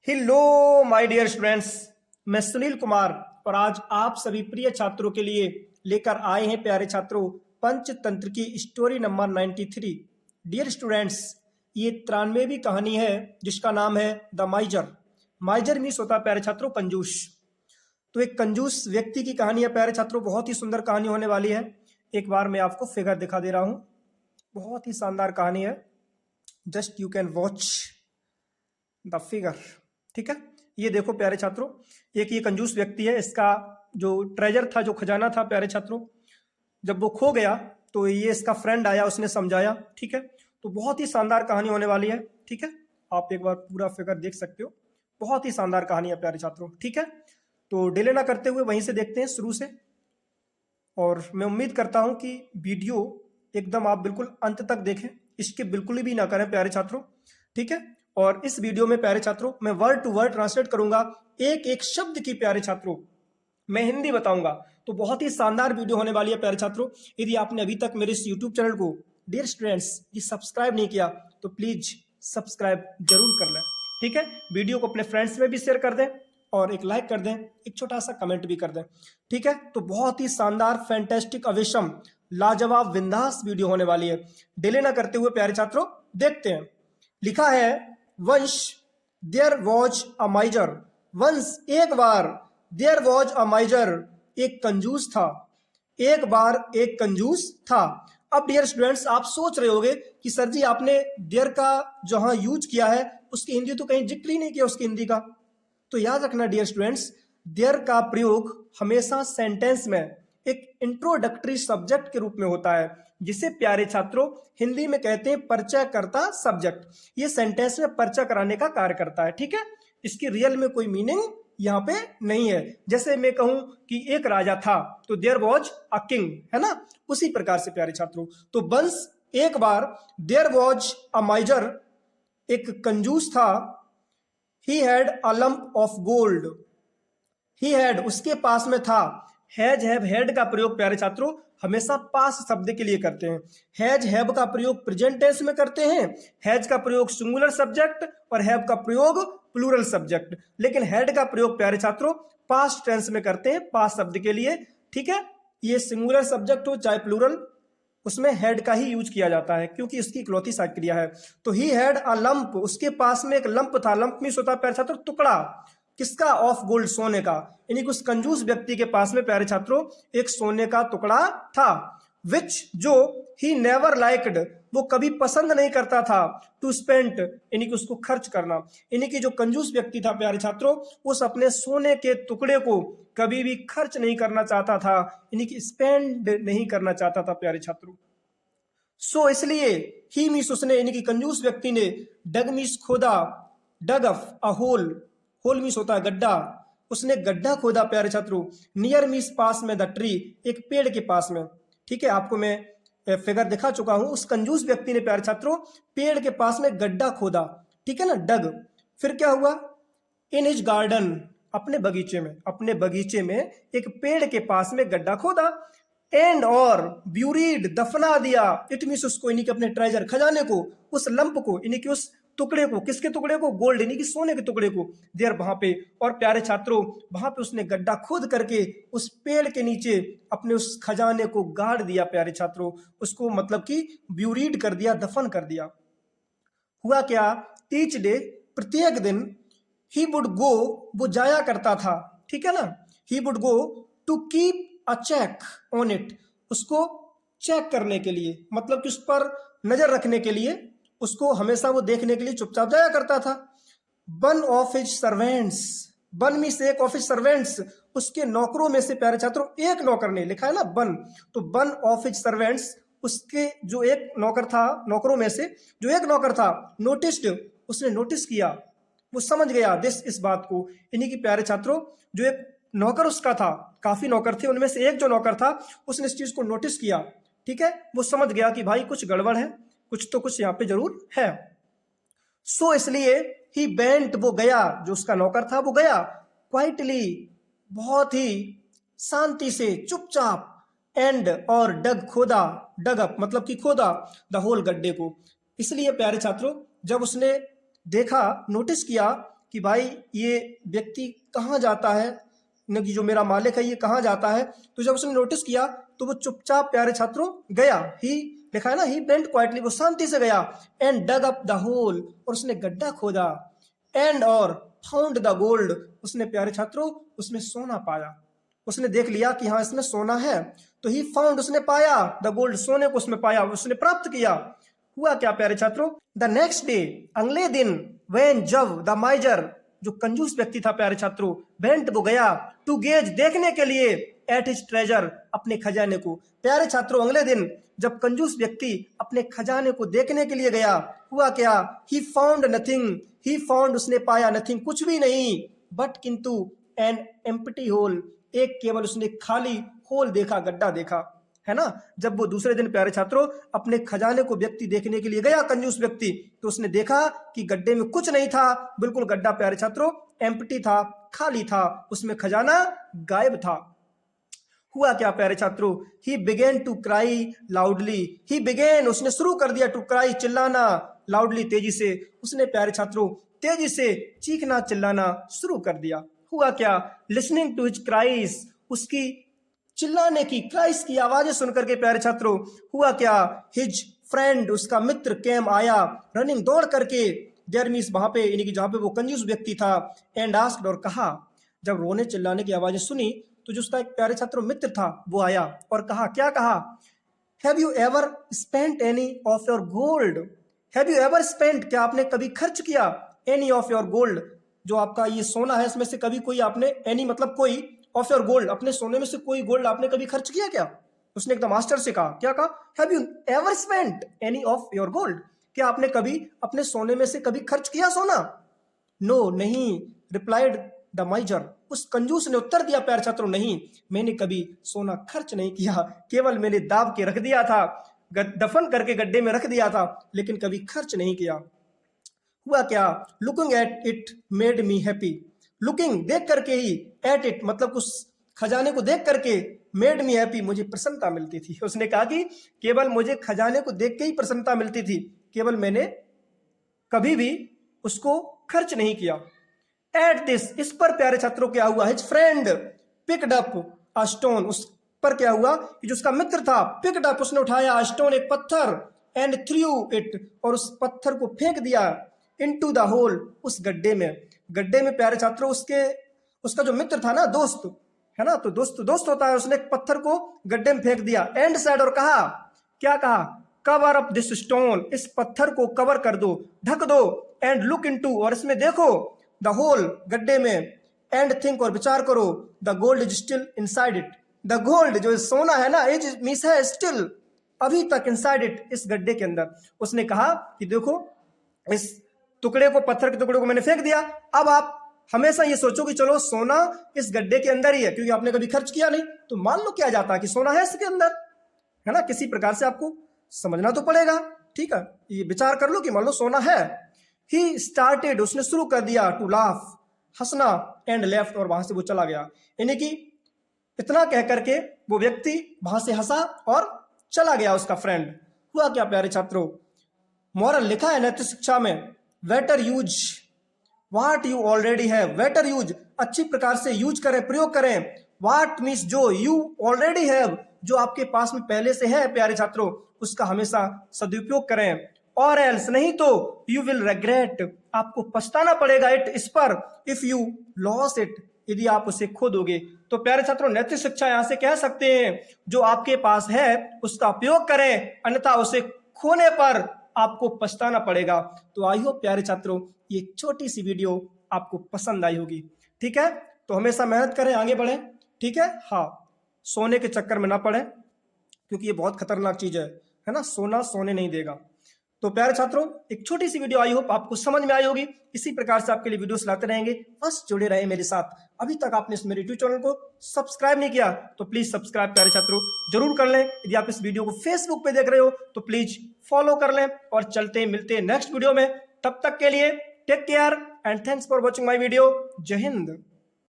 Hello my dear students, मैं सुनील कुमार और आज आप सभी प्रिय छात्रों के लिए लेकर आए हैं प्यारे छात्रों पंचतंत्र की स्टोरी नंबर 93। डियर स्टूडेंट्स, ये 93वीं कहानी है जिसका नाम है द माइजर। माइजर मीन्स होता है प्यारे छात्रों कंजूस। तो एक कंजूस व्यक्ति की कहानी है प्यारे छात्रों, बहुत ही सुंदर कहानी होने वाली है। एक बार मैं आपको फिगर दिखा दे रहा हूँ, बहुत ही शानदार कहानी है। Just you can watch the figure. ठीक है, ये देखो प्यारे छात्रों, एक ये कंजूस व्यक्ति है। इसका जो ट्रेजर था, जो खजाना था प्यारे छात्रों, जब वो खो गया तो ये इसका फ्रेंड आया, उसने समझाया। ठीक है, तो बहुत ही शानदार कहानी होने वाली है। ठीक है, आप एक बार पूरा फिगर देख सकते हो, बहुत ही शानदार कहानी है प्यारे छात्रों। ठीक है, तो डिले ना करते हुए वहीं से देखते हैं शुरू से। और मैं उम्मीद करता हूं कि वीडियो एकदम आप बिल्कुल अंत तक देखें, इसके बिल्कुल भी ना करें प्यारे छात्रों। ठीक है, और इस वीडियो में प्यारे छात्रों मैं वर्ड टू वर्ड ट्रांसलेट करूंगा, एक एक शब्द की प्यारे छात्रों मैं हिंदी बताऊंगा। तो बहुत ही शानदार वीडियो होने वाली है प्यारे छात्रों। यदि आपने अभी तक मेरे इस यूट्यूब चैनल को डियर स्टूडेंट्स ये सब्सक्राइब नहीं किया तो प्लीज सब्सक्राइब जरूर कर लें। ठीक है, वीडियो को अपने फ्रेंड्स में भी शेयर कर दें और एक लाइक कर दें, एक छोटा सा कमेंट भी कर दें। ठीक है, तो बहुत ही शानदार फैंटास्टिक अवेशम लाजवाब विंदास वीडियो होने वाली है। डिले ना करते हुए प्यारे छात्रों देखते हैं। लिखा है, once there was a miser. Once एक बार, देयर वॉज अ माइजर एक कंजूस था। एक बार एक कंजूस था। अब डियर स्टूडेंट्स आप सोच रहे होंगे कि सर जी आपने देयर का जहां यूज किया है उसकी हिंदी तो कहीं जिक्र ही नहीं किया उसकी हिंदी का। तो याद रखना डियर स्टूडेंट्स, देयर का प्रयोग हमेशा सेंटेंस में एक इंट्रोडक्टरी सब्जेक्ट के रूप में होता है, जिसे प्यारे छात्रों हिंदी में कहते हैं परिचयकर्ता सब्जेक्ट। ये सेंटेंस में परिचय कराने का कार्य करता है। ठीक है, इसकी रियल में कोई मीनिंग यहाँ पे नहीं है। जैसे मैं कहूं कि एक राजा था तो देयर वॉज अ किंग, है ना, उसी प्रकार से प्यारे छात्रों। तो वंस एक बार, देयर वॉज अ माइजर एक कंजूस था। He had a lump of gold. He had उसके पास में था। हैज हैव हैड का प्रयोग प्यारे छात्रों हमेशा पास शब्द के लिए करते हैं। हैज हैव का प्रयोग प्रेजेंट टेंस में करते हैं। हैज का प्रयोग सिंगुलर सब्जेक्ट और हैव का प्रयोग प्लूरल सब्जेक्ट। लेकिन हैड का प्रयोग प्यारे छात्रों पास्ट टेंस में करते हैं, पास्ट शब्द के लिए। ठीक है, ये सिंगुलर सब्जेक्ट हो चाहे प्लूरल, उसमें हैड का ही यूज किया जाता है क्योंकि इसकी इकलौती क्रिया है। तो ही हैड अ लंप, उसके पास में एक लंप था। लंप मीन्स होता है प्यारे छात्रों टुकड़ा। किसका? ऑफ गोल्ड, सोने का। यानी कि उस कंजूस व्यक्ति के पास में प्यारे छात्रों एक सोने का टुकड़ा था। विच जो ही नेवर लाइक्ड, वो कभी पसंद नहीं करता था। टू स्पेंड यानी कि उसको खर्च करना। यानी कि जो कंजूस व्यक्ति था प्यारे छात्रों उस अपने सोने के टुकड़े को कभी भी खर्च नहीं करना चाहता था, यानी कि स्पेंड नहीं करना चाहता था प्यारे छात्रों। सो इसलिए ही मीस उसने, यानी कि कंजूस व्यक्ति ने, डग मीस खोदा, डग अफ अ होल, होल मीस होता है गड्ढा, उसने गड्ढा खोदा प्यारे छात्रों। नियर मीस पास में द ट्री, एक पेड़ के पास में। ठीक है, आपको मैं फिगर दिखा चुका हूं। उस कंजूस व्यक्ति ने प्यारे छात्रों पेड़ के पास में गड्ढा खोदा। ठीक है ना, डग। फिर क्या हुआ? इन हिज गार्डन, अपने बगीचे में, अपने बगीचे में एक पेड़ के पास में गड्ढा खोदा। एंड और ब्यूरीड, दफना दिया। इट मीन्स उसको, यानी कि अपने ट्रेजर खजाने को, उस लंप को, यानी कि उस टुकड़े को, किसके टुकड़े को? गोल्ड, यानी कि सोने के टुकड़े को, देर वहां पे। और प्यारे छात्रों वहां पे उसने गड्ढा खोद करके उस पेड़ के नीचे अपने उस खजाने को गाड़ दिया प्यारे छात्रों। उसको मतलब कि ब्यूरीड कर दिया, दफन कर दिया। हुआ क्या? ईच डे, प्रत्येक दिन, ही वुड गो, वो जाया करता था। ठीक है ना, he would go to keep a check on it, उसको चेक करने के लिए, मतलब कि उस पर नजर रखने के लिए, उसको हमेशा वो देखने के लिए चुपचाप जाया करता था। One of his servants, one में से एक, ऑफ हिज सर्वेंट्स उसके नौकरों में से प्यारे छात्रों एक नौकर ने, लिखा है ना वन, तो वन ऑफ हिज सर्वेंट्स उसके जो एक नौकर था, नौकरों में से जो एक नौकर था, नोटिस्ड, उसने नोटिस किया, वो समझ गया दिस, इस बात को। यानी कि प्यारे छात्रों जो एक नौकर उसका था, काफी नौकर थे, उनमें से एक जो नौकर था उसने इस चीज को नोटिस किया। ठीक है, वो समझ गया कि भाई कुछ गड़बड़ है, कुछ तो कुछ यहाँ पे जरूर है। सो इसलिए ही बेंट, वो गया, जो उसका नौकर था वो गया, क्वाइटली, बहुत ही शांति से, चुपचाप, एंड और डग, खोदा, डग अप मतलब कि खोदा, द होल, गड्ढे को। इसलिए प्यारे छात्रों जब उसने देखा, नोटिस किया कि भाई ये व्यक्ति कहाँ जाता है, न कि जो मेरा मालिक है ये कहाँ जाता है। तो जब उसने नोटिस किया तो वो चुपचाप प्यारे छात्रों गया। ही लिखा है ना, ही वेंट क्वाइटली, वो शांति से गया। And dug up the hole, और उसने गड्ढा खोदा। एंड और फाउंड द गोल्ड, उसने प्यारे छात्रों उसमें सोना पाया। उसने देख लिया कि हाँ इसमें सोना है, तो ही फाउंड, उसने पाया, द गोल्ड, सोने को उसमें पाया, उसने प्राप्त किया। हुआ क्या प्यारे छात्रों, द नेक्स्ट डे, अगले दिन, व्हेन, जब, द माइजर, जो कंजूस व्यक्ति था प्यारे छात्रों, वेंट, वो गया, टू गेज, देखने के लिए, एट हिज ट्रेजर, अपने खजाने को। प्यारे छात्रों अगले दिन जब कंजूस व्यक्ति अपने खजाने को देखने के लिए गया, हुआ क्या, he found nothing, he found, उसने पाया, नथिंग, कुछ भी नहीं, बट, किंतु, एन एम्प्टी होल, एक केवल उसने खाली होल देखा, गड्ढा देखा, है ना। जब वो दूसरे दिन प्यारे छात्रों अपने खजाने को व्यक्ति देखने के लिए गया, कंजूस व्यक्ति, तो उसने देखा कि गड्ढे में कुछ नहीं था, बिल्कुल गड्ढा प्यारे छात्रों एम्प्टी था, खाली था, उसमें खजाना गायब था। हुआ क्या प्यारे छात्रों, he began to cry loudly, he began, उसने शुरू कर दिया, टू क्राई, चिल्लाना, लाउडली, तेजी से, उसने प्यारे छात्रों तेजी से चीखना चिल्लाना शुरू कर दिया। हुआ क्या, लिसनिंग टू हिज क्राइस, उसकी चिल्लाने की, क्राइस की आवाजें सुनकर के प्यारे छात्रों, हुआ क्या, हिज फ्रेंड, उसका मित्र, केम, आया, रनिंग, दौड़ करके, देयर मीन्स, वहां पे, यानी कि जहां पे वो कंजूस व्यक्ति था, एंड आस्क्ड, और कहा, जब रोने चिल्लाने की आवाजें सुनी तो जो उसका एक प्यारे छात्रों मित्र था वो आया और कहा, क्या कहा, have you ever spent any of your gold, have you ever spent, क्या आपने कभी खर्च किया, एनी ऑफ योर गोल्ड, जो आपका ये सोना है इसमें से कभी कोई आपने, एनी मतलब कोई, ऑफ योर गोल्ड, अपने सोने में से कोई गोल्ड आपने कभी खर्च किया क्या। उसने एकदम मास्टर से कहा, क्या कहा, have you ever spent any of your gold, क्या आपने कभी अपने सोने में से कभी खर्च किया सोना। नो, नहीं, रिप्लाइड द माइजर, उस कंजूस ने उत्तर दिया प्यारे छात्रों, नहीं, मैंने कभी सोना खर्च नहीं किया, केवल मैंने दाब के रख दिया था, दफन करके गड्ढे में रख दिया था, लेकिन कभी खर्च नहीं किया। हुआ क्या, looking at it made me happy, looking, देख करके ही, एट इट मतलब उस खजाने को देख करके, मेड मी हैप्पी, मुझे प्रसन्नता मिलती थी। उसने कहा कि केवल मुझे खजाने को देख के ही प्रसन्नता मिलती थी, केवल मैंने कभी भी उसको खर्च नहीं किया। एट दिस, इस पर प्यारे छात्रों क्या हुआ, his friend picked up a stone, उस पर क्या हुआ कि जो उसका मित्र था, पिक्ड अप, उसने उठाया, अ स्टोन, एक पत्थर, एंड थ्रू इट, और उस पत्थर को फेंक दिया, इनटू द होल, उस गड्ढे में। गड्ढे में प्यारे छात्रों उसका जो मित्र था ना, दोस्त है ना, तो दोस्त होता है, उसने एक पत्थर को गड्ढे में फेंक दिया, एंड सेड, और कहा, क्या कहा, कवर अप दिस स्टोन, इस पत्थर को कवर कर दो, ढक दो, एंड लुक इनटू, और इसमें देखो, द होल, गड्ढे में, एंड थिंक, और विचार करो, the gold is still inside it, the gold, जो सोना है ना, इज मीन्स है स्टिल, अभी तक, इनसाइड इट, इस गड्ढे के अंदर। उसने कहा कि देखो, इस टुकड़े को, पत्थर के टुकड़े को मैंने फेंक दिया, अब आप हमेशा ये सोचो कि चलो सोना इस गड्ढे के अंदर ही है, क्योंकि आपने कभी खर्च किया नहीं, तो मान लो क्या जाता है कि सोना है इसके अंदर, है ना, किसी प्रकार से आपको समझना तो पड़ेगा, ठीक है, ये विचार कर लो कि मान लो सोना है। ही स्टार्टेड, उसने शुरू कर दिया, टू लाफ, हंसना, एंड लेफ्ट, और वहां से वो चला गया, यानी कि इतना कह करके वो व्यक्ति वहां से हंसा और चला गया, उसका फ्रेंड। हुआ क्या प्यारे छात्रों, मॉरल लिखा है नैतिक शिक्षा में, better use what you already है, बेटर यूज, अच्छी प्रकार से यूज करें, प्रयोग करें, व्हाट मीन्स, जो, यू ऑलरेडी है, जो आपके पास में पहले से है प्यारे छात्रों, उसका हमेशा सदुपयोग करें, और एल्स, नहीं तो, यू विल रेग्रेट, आपको पछताना पड़ेगा, इट, इस पर, इफ यू लॉस इट, यदि आप उसे खो दोगे। तो प्यारे छात्रों नैतिक शिक्षा यहां से कह सकते हैं, जो आपके पास है उसका उपयोग करें, अन्यथा उसे खोने पर आपको पछताना पड़ेगा। तो आई होप प्यारे छात्रों ये छोटी सी वीडियो आपको पसंद आई होगी, ठीक है, तो हमेशा मेहनत करें, आगे बढ़ें, ठीक है, हाँ, सोने के चक्कर में ना पड़े, क्योंकि ये बहुत खतरनाक चीज है ना, सोना सोने नहीं देगा। तो प्यारे छात्रों एक छोटी सी वीडियो आई होप आपको समझ में आई होगी, इसी प्रकार से आपके लिए वीडियोस लाते रहेंगे, बस जुड़े रहे मेरे साथ। अभी तक आपने इस मेरे यूट्यूब चैनल को सब्सक्राइब नहीं किया तो प्लीज सब्सक्राइब प्यारे छात्रों जरूर कर लें। यदि आप इस वीडियो को फेसबुक पे देख रहे हो तो प्लीज फॉलो कर लें, और चलते मिलते हैं नेक्स्ट वीडियो में, तब तक के लिए take care and thanks for watching my video. जय हिंद।